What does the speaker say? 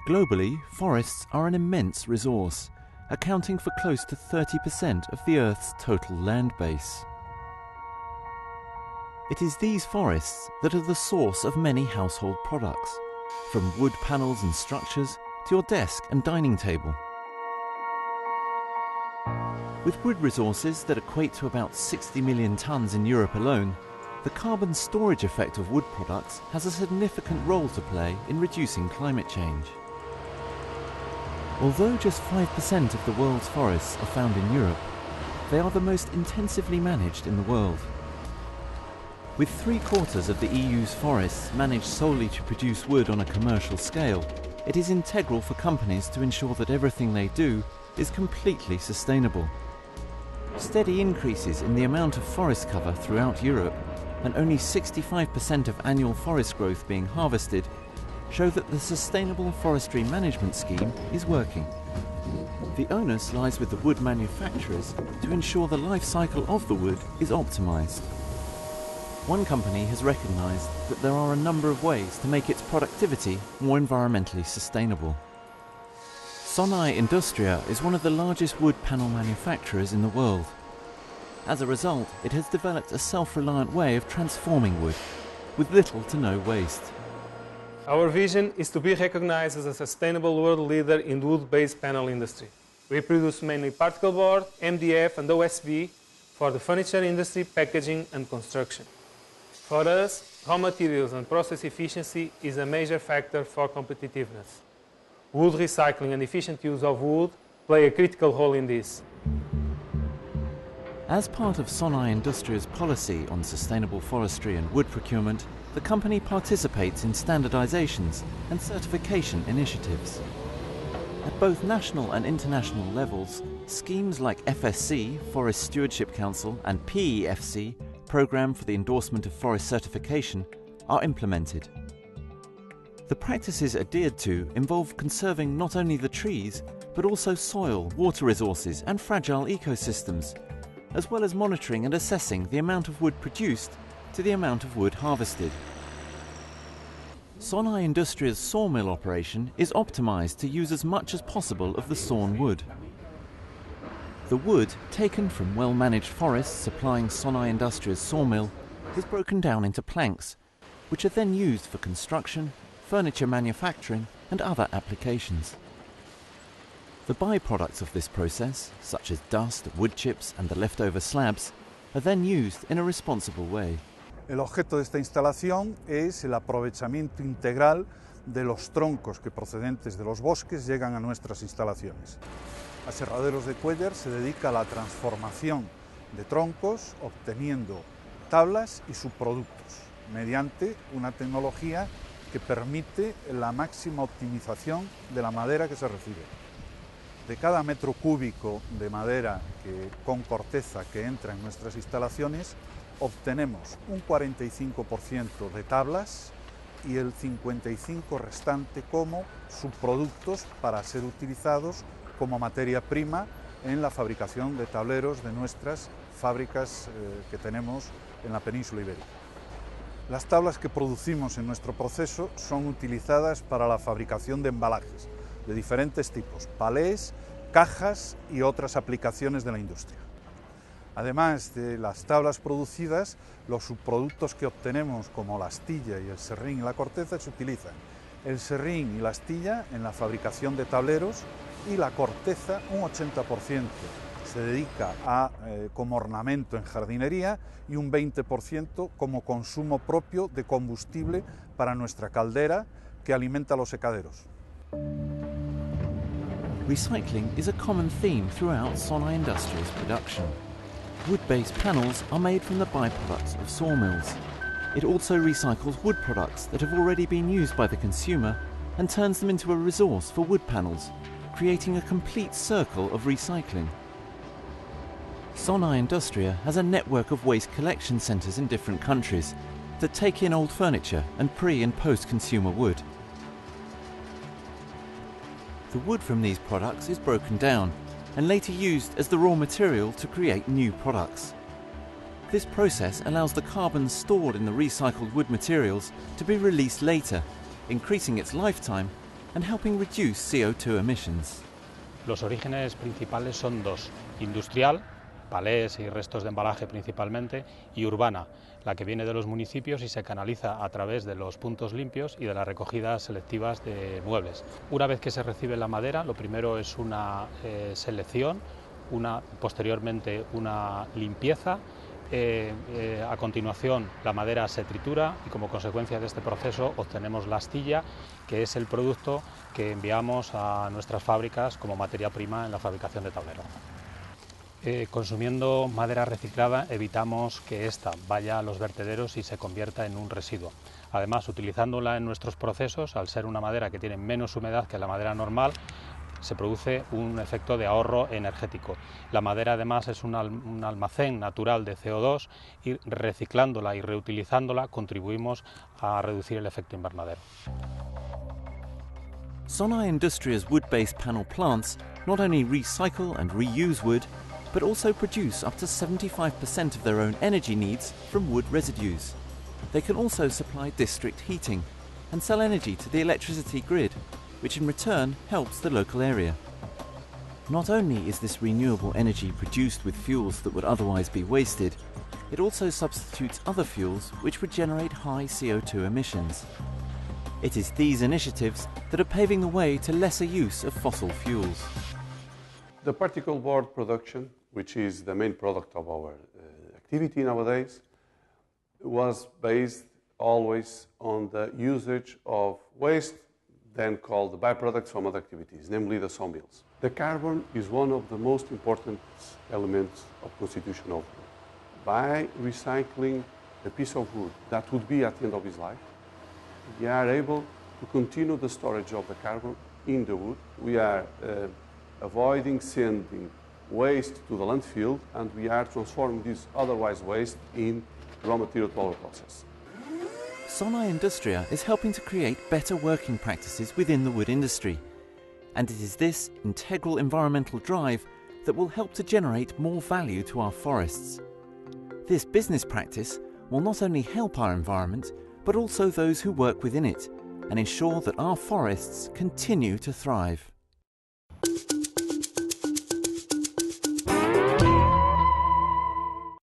Globally, forests are an immense resource, accounting for close to 30% of the Earth's total land base. It is these forests that are the source of many household products, from wood panels and structures to your desk and dining table. With wood resources that equate to about 60 million tonnes in Europe alone, the carbon storage effect of wood products has a significant role to play in reducing climate change. Although just 5% of the world's forests are found in Europe, they are the most intensively managed in the world. With 3/4 of the EU's forests managed solely to produce wood on a commercial scale, it is integral for companies to ensure that everything they do is completely sustainable. Steady increases in the amount of forest cover throughout Europe, and only 65% of annual forest growth being harvested, show that the Sustainable Forestry Management Scheme is working. The onus lies with the wood manufacturers to ensure the life cycle of the wood is optimised. One company has recognised that there are a number of ways to make its productivity more environmentally sustainable. Sonae Indu is one of the largest wood panel manufacturers in the world. As a result, it has developed a self-reliant way of transforming wood, with little to no waste. Our vision is to be recognized as a sustainable world leader in the wood-based panel industry. We produce mainly particle board, MDF and OSB for the furniture industry, packaging and construction. For us, raw materials and process efficiency is a major factor for competitiveness. Wood recycling and efficient use of wood play a critical role in this. As part of Sonae Industria's policy on sustainable forestry and wood procurement, the company participates in standardizations and certification initiatives. At both national and international levels, schemes like FSC, Forest Stewardship Council, and PEFC, Programme for the Endorsement of Forest Certification, are implemented. The practices adhered to involve conserving not only the trees, but also soil, water resources and fragile ecosystems, as well as monitoring and assessing the amount of wood produced to the amount of wood harvested. Sonae Industria's sawmill operation is optimised to use as much as possible of the sawn wood. The wood, taken from well-managed forests supplying Sonae Industria's sawmill, is broken down into planks, which are then used for construction, furniture manufacturing and other applications. The byproducts of this process, such as dust, wood chips and the leftover slabs, are then used in a responsible way. El objeto de esta instalación es el aprovechamiento integral de los troncos que procedentes de los bosques llegan a nuestras instalaciones. Aserraderos de Cuéllar se dedica a la transformación de troncos obteniendo tablas y subproductos mediante una tecnología que permite la máxima optimización de la madera que se recibe. De cada metro cúbico de madera con corteza que entra en nuestras instalaciones, obtenemos un 45% de tablas y el 55% restante como subproductos para ser utilizados como materia prima en la fabricación de tableros de nuestras fábricas que tenemos en la península ibérica. Las tablas que producimos en nuestro proceso son utilizadas para la fabricación de embalajes de diferentes tipos, palés, cajas y otras aplicaciones de la industria. Además de las tablas producidas, los subproductos que obtenemos como la astilla y el serrín y la corteza se utilizan. El serrín y la astilla en la fabricación de tableros y la corteza, un 80%, se dedica como ornamento en jardinería y un 20% como consumo propio de combustible para nuestra caldera que alimenta los secaderos. Recycling is a common theme throughout Sonae Industria's production. Wood-based panels are made from the byproducts of sawmills. It also recycles wood products that have already been used by the consumer and turns them into a resource for wood panels, creating a complete circle of recycling. Sonae Industria has a network of waste collection centres in different countries that take in old furniture and pre- and post-consumer wood. The wood from these products is broken down and later used as the raw material to create new products. This process allows the carbon stored in the recycled wood materials to be released later, increasing its lifetime and helping reduce CO2 emissions. Los orígenes principales son dos: industrial, palés y restos de embalaje principalmente, y urbana, la que viene de los municipios y se canaliza a través de los puntos limpios y de las recogidas selectivas de muebles. Una vez que se recibe la madera, lo primero es una selección, posteriormente una limpieza. A continuación la madera se tritura y como consecuencia de este proceso obtenemos la astilla, que es el producto que enviamos a nuestras fábricas como materia prima en la fabricación de tableros. Consumiendo madera reciclada evitamos que ésta vaya a los vertederos y se convierta en un residuo. Además, utilizándola en nuestros procesos, al ser una madera que tiene menos humedad que la madera normal, se produce un efecto de ahorro energético. La madera además es un almacén natural de CO2 y reciclándola y reutilizándola contribuimos a reducir el efecto invernadero. Sonae Industria's wood-based panel plants not only recycle and reuse wood, but also produce up to 75% of their own energy needs from wood residues. They can also supply district heating and sell energy to the electricity grid, which in return helps the local area. Not only is this renewable energy produced with fuels that would otherwise be wasted, it also substitutes other fuels which would generate high CO2 emissions. It is these initiatives that are paving the way to lesser use of fossil fuels. The particle board production, which is the main product of our activity nowadays, was based always on the usage of waste, then called the byproducts from other activities, namely the sawmills. The carbon is one of the most important elements of constitution of wood. By recycling a piece of wood that would be at the end of its life, we are able to continue the storage of the carbon in the wood. We are avoiding sending waste to the landfill, and we are transforming this otherwise waste in raw material to our process. Sonae Industria is helping to create better working practices within the wood industry, and it is this integral environmental drive that will help to generate more value to our forests. This business practice will not only help our environment, but also those who work within it, and ensure that our forests continue to thrive.